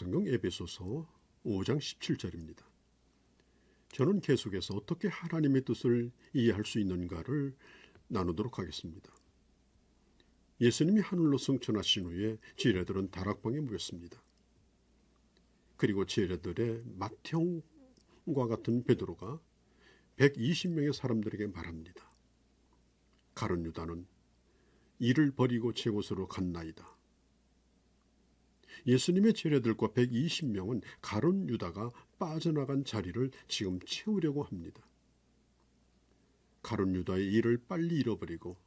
성경 에베소서 5장 17절입니다. 저는 계속해서 어떻게 하나님의 뜻을 이해할 수 있는가를 나누도록 하겠습니다. 예수님이 하늘로 승천하신 후에 제자들은 다락방에 모였습니다. 그리고 제자들의 맏형과 같은 베드로가 120명의 사람들에게 말합니다. 가룟 유다는 이를 버리고 제 곳으로 갔나이다. 예수님의 제자들과 120명은 가룟 유다가 빠져나간 자리를 지금 채우려고 합니다. 가룟 유다의 일을 빨리 잃어버리고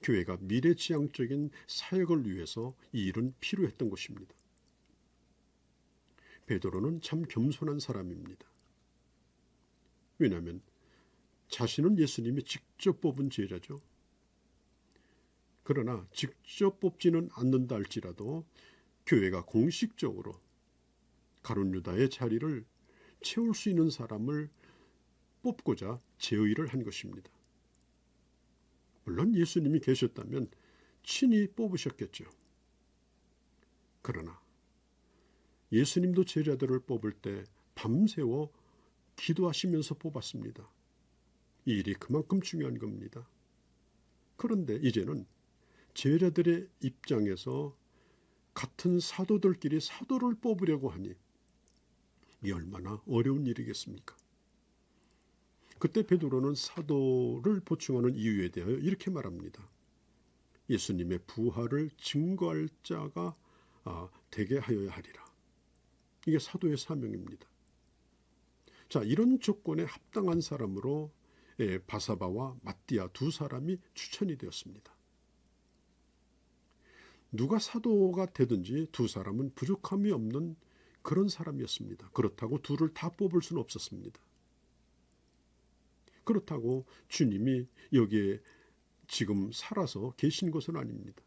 교회가 미래지향적인 사역을 위해서 이 일은 필요했던 것입니다. 베드로는 참 겸손한 사람입니다. 왜냐하면 자신은 예수님이 직접 뽑은 제자죠. 그러나 직접 뽑지는 않는다 할지라도 교회가 공식적으로 가룟 유다의 자리를 채울 수 있는 사람을 뽑고자 제의를 한 것입니다. 물론 예수님이 계셨다면 친히 뽑으셨겠죠. 그러나 예수님도 제자들을 뽑을 때 밤새워 기도하시면서 뽑았습니다. 이 일이 그만큼 중요한 겁니다. 그런데 이제는 제자들의 입장에서 같은 사도들끼리 사도를 뽑으려고 하니 이 얼마나 어려운 일이겠습니까? 그때 베드로는 사도를 보충하는 이유에 대하여 이렇게 말합니다. 예수님의 부활을 증거할 자가 되게 하여야 하리라. 이게 사도의 사명입니다. 자, 이런 조건에 합당한 사람으로 바사바와 마띠아 두 사람이 추천이 되었습니다. 누가 사도가 되든지 두 사람은 부족함이 없는 그런 사람이었습니다. 그렇다고 둘을 다 뽑을 수는 없었습니다. 그렇다고 주님이 여기에 지금 살아서 계신 것은 아닙니다.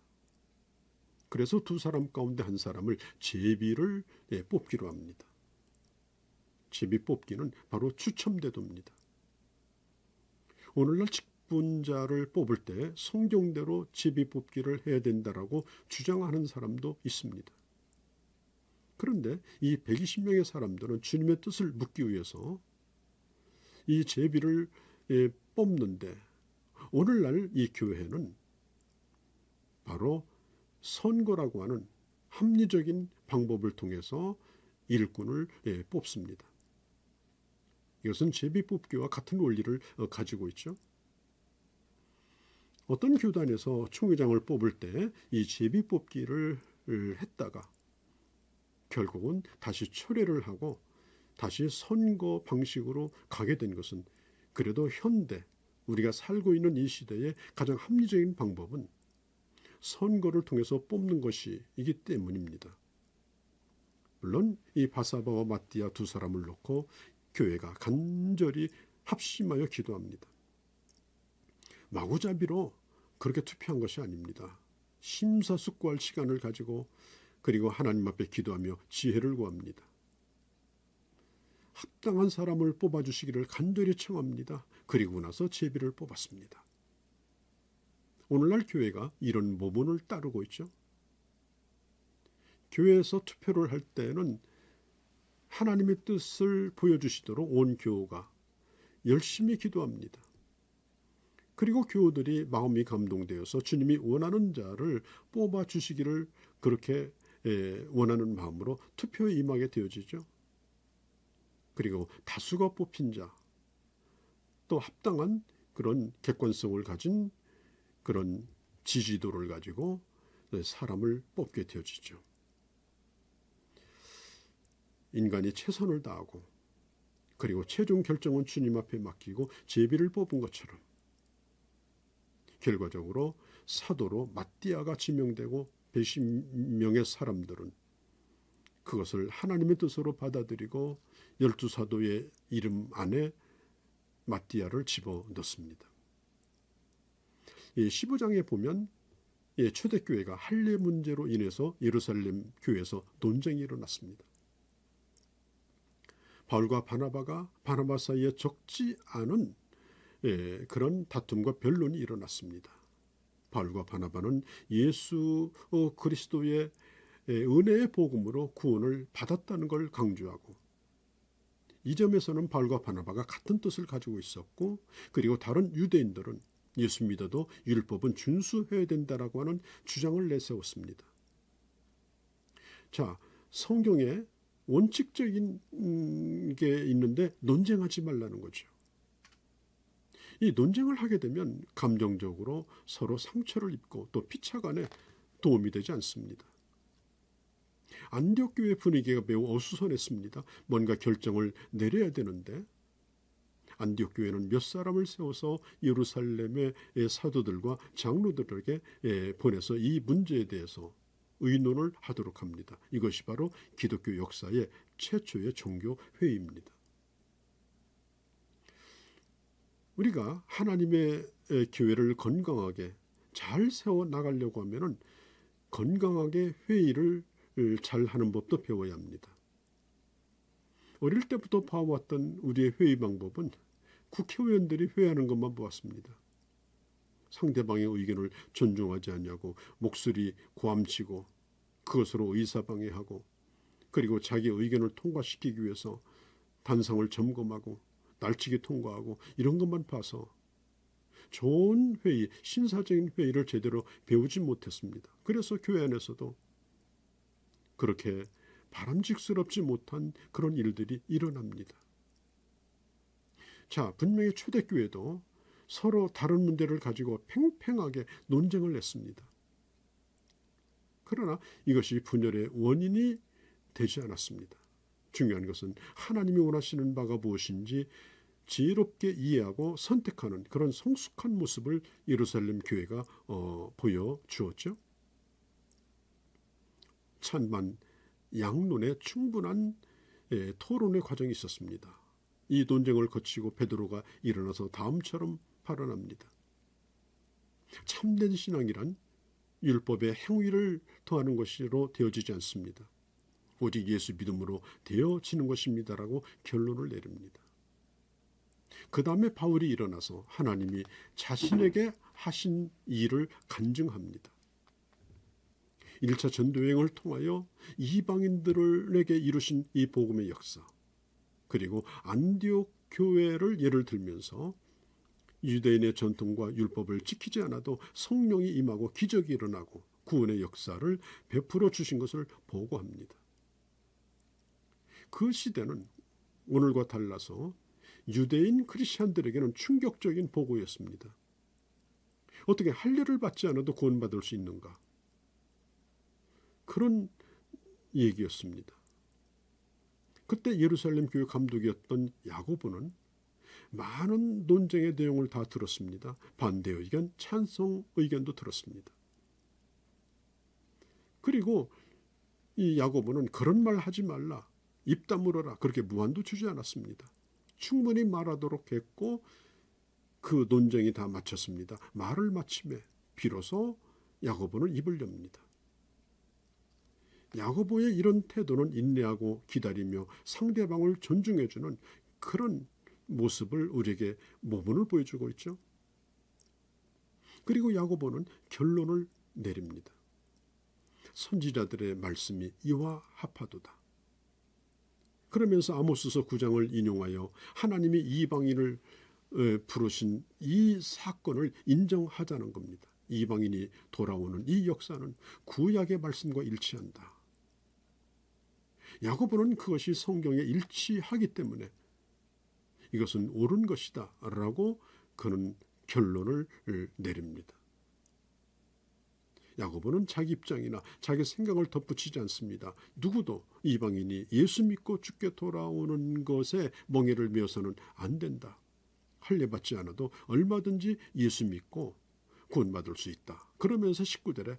그래서 두 사람 가운데 한 사람을 제비를 뽑기로 합니다. 제비 뽑기는 바로 추첨대도입니다. 오늘날 직분자를 뽑을 때 성경대로 제비 뽑기를 해야 된다라고 주장하는 사람도 있습니다. 그런데 이 120명의 사람들은 주님의 뜻을 묻기 위해서 이 제비를 뽑는데 오늘날 이 교회는 바로 선거라고 하는 합리적인 방법을 통해서 일꾼을 뽑습니다. 이것은 제비 뽑기와 같은 원리를 가지고 있죠. 어떤 교단에서 총회장을 뽑을 때 이 제비 뽑기를 했다가 결국은 다시 철회를 하고 다시 선거 방식으로 가게 된 것은 그래도 현대 우리가 살고 있는 이 시대의 가장 합리적인 방법은 선거를 통해서 뽑는 것이기 때문입니다. 물론 이 바사바와 마띠아 두 사람을 놓고 교회가 간절히 합심하여 기도합니다. 마구잡이로 그렇게 투표한 것이 아닙니다. 심사숙고할 시간을 가지고 그리고 하나님 앞에 기도하며 지혜를 구합니다. 합당한 사람을 뽑아주시기를 간절히 청합니다. 그리고 나서 제비를 뽑았습니다. 오늘날 교회가 이런 모본을 따르고 있죠. 교회에서 투표를 할 때는 하나님의 뜻을 보여주시도록 온 교우가 열심히 기도합니다. 그리고 교우들이 마음이 감동되어서 주님이 원하는 자를 뽑아주시기를 그렇게 원하는 마음으로 투표에 임하게 되어지죠. 그리고 다수가 뽑힌 자, 또 합당한 그런 객관성을 가진 그런 지지도를 가지고 사람을 뽑게 되어지죠. 인간이 최선을 다하고 그리고 최종 결정은 주님 앞에 맡기고 제비를 뽑은 것처럼 결과적으로 사도로 마띠아가 지명되고 120명의 사람들은 그것을 하나님의 뜻으로 받아들이고 12사도의 이름 안에 마띠아를 집어넣습니다. 15장에 보면 초대교회가 할례 문제로 인해서 예루살렘 교회에서 논쟁이 일어났습니다. 바울과 바나바 사이에 적지 않은 그런 다툼과 변론이 일어났습니다. 바울과 바나바는 예수 그리스도의 은혜의 복음으로 구원을 받았다는 걸 강조하고, 이 점에서는 바울과 바나바가 같은 뜻을 가지고 있었고, 그리고 다른 유대인들은 예수 믿어도 율법은 준수해야 된다라고 하는 주장을 내세웠습니다. 자, 성경에 원칙적인 게 있는데 논쟁하지 말라는 거죠. 이 논쟁을 하게 되면 감정적으로 서로 상처를 입고 또 피차간에 도움이 되지 않습니다. 안디옥 교회 분위기가 매우 어수선했습니다. 뭔가 결정을 내려야 되는데 안디옥 교회는 몇 사람을 세워서 예루살렘의 사도들과 장로들에게 보내서 이 문제에 대해서 의논을 하도록 합니다. 이것이 바로 기독교 역사의 최초의 종교 회의입니다. 우리가 하나님의 교회를 건강하게 잘 세워 나가려고 하면은 건강하게 회의를 잘 하는 법도 배워야 합니다. 어릴 때부터 봐왔던 우리의 회의 방법은 국회의원들이 회의하는 것만 보았습니다. 상대방의 의견을 존중하지 않냐고 목소리 고함치고 그것으로 의사방해하고, 그리고 자기 의견을 통과시키기 위해서 단상을 점검하고 날치기 통과하고, 이런 것만 봐서 좋은 회의, 신사적인 회의를 제대로 배우지 못했습니다. 그래서 교회 안에서도 그렇게 바람직스럽지 못한 그런 일들이 일어납니다. 자, 분명히 초대교회도 서로 다른 문제를 가지고 팽팽하게 논쟁을 했습니다. 그러나 이것이 분열의 원인이 되지 않았습니다. 중요한 것은 하나님이 원하시는 바가 무엇인지 지혜롭게 이해하고 선택하는 그런 성숙한 모습을 예루살렘 교회가 보여주었죠. 찬반 양론의 충분한 토론의 과정이 있었습니다. 이 논쟁을 거치고 베드로가 일어나서 다음처럼 발언합니다. 참된 신앙이란 율법의 행위를 더하는 것으로 되어지지 않습니다. 오직 예수 믿음으로 되어지는 것입니다라고 결론을 내립니다. 그 다음에 바울이 일어나서 하나님이 자신에게 하신 일을 간증합니다. 1차 전도여행을 통하여 이방인들에게 이루신 이 복음의 역사, 그리고 안디옥 교회를 예를 들면서 유대인의 전통과 율법을 지키지 않아도 성령이 임하고 기적이 일어나고 구원의 역사를 베풀어 주신 것을 보고합니다. 그 시대는 오늘과 달라서 유대인 크리스찬들에게는 충격적인 보고였습니다. 어떻게 할례를 받지 않아도 구원받을 수 있는가? 그런 얘기였습니다. 그때 예루살렘 교회 감독이었던 야고보는 많은 논쟁의 내용을 다 들었습니다. 반대 의견, 찬성 의견도 들었습니다. 그리고 이 야고보는 그런 말 하지 말라, 입 다물어라, 그렇게 무한도 주지 않았습니다. 충분히 말하도록 했고 그 논쟁이 다 마쳤습니다. 말을 마침에 비로소 야고보는 입을 엽니다. 야고보의 이런 태도는 인내하고 기다리며 상대방을 존중해주는 그런 모습을 우리에게 모범을 보여주고 있죠. 그리고 야고보는 결론을 내립니다. 선지자들의 말씀이 이와 합하도다. 그러면서 아모스서 9장을 인용하여 하나님이 이방인을 부르신 이 사건을 인정하자는 겁니다. 이방인이 돌아오는 이 역사는 구약의 말씀과 일치한다. 야고보는 그것이 성경에 일치하기 때문에 이것은 옳은 것이다 라고 그는 결론을 내립니다. 야고보는 자기 입장이나 자기 생각을 덧붙이지 않습니다. 누구도 이방인이 예수 믿고 죽게 돌아오는 것에 멍에를 메어서는 안 된다. 할례 받지 않아도 얼마든지 예수 믿고 구원받을 수 있다. 그러면서 19절에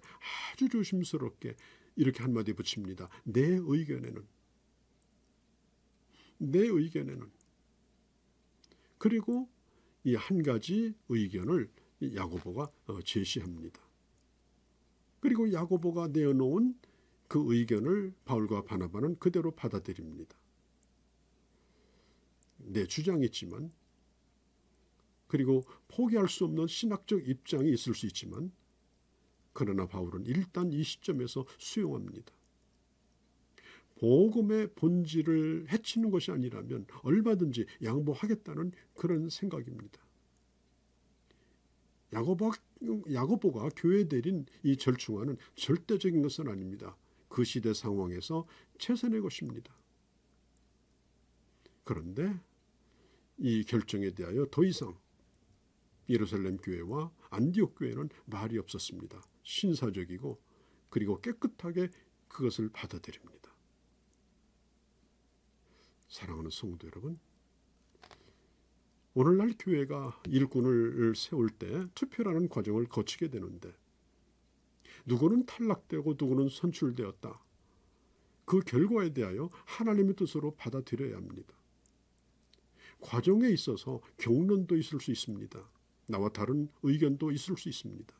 아주 조심스럽게 이렇게 한마디 붙입니다. 내 의견에는 그리고 이 한 가지 의견을 야고보가 제시합니다. 그리고 야고보가 내어놓은 그 의견을 바울과 바나바는 그대로 받아들입니다. 내 주장이 있지만, 그리고 포기할 수 없는 신학적 입장이 있을 수 있지만, 그러나 바울은 일단 이 시점에서 수용합니다. 복음의 본질을 해치는 것이 아니라면 얼마든지 양보하겠다는 그런 생각입니다. 야고보가 교회에 내린 이 절충안은 절대적인 것은 아닙니다. 그 시대 상황에서 최선의 것입니다. 그런데 이 결정에 대하여 더 이상 예루살렘 교회와 안디옥 교회는 말이 없었습니다. 신사적이고 그리고 깨끗하게 그것을 받아들입니다. 사랑하는 성도 여러분, 오늘날 교회가 일꾼을 세울 때 투표라는 과정을 거치게 되는데 누구는 탈락되고 누구는 선출되었다. 그 결과에 대하여 하나님의 뜻으로 받아들여야 합니다. 과정에 있어서 경론도 있을 수 있습니다. 나와 다른 의견도 있을 수 있습니다.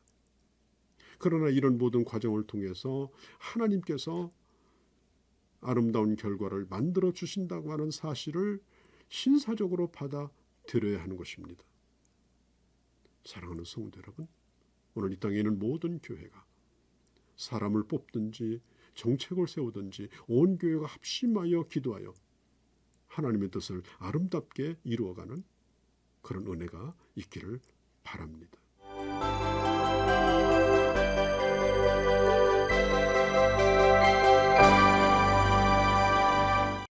그러나 이런 모든 과정을 통해서 하나님께서 아름다운 결과를 만들어 주신다고 하는 사실을 신사적으로 받아들여야 하는 것입니다. 사랑하는 성도 여러분, 오늘 이 땅에 있는 모든 교회가 사람을 뽑든지 정책을 세우든지 온 교회가 합심하여 기도하여 하나님의 뜻을 아름답게 이루어가는 그런 은혜가 있기를 바랍니다.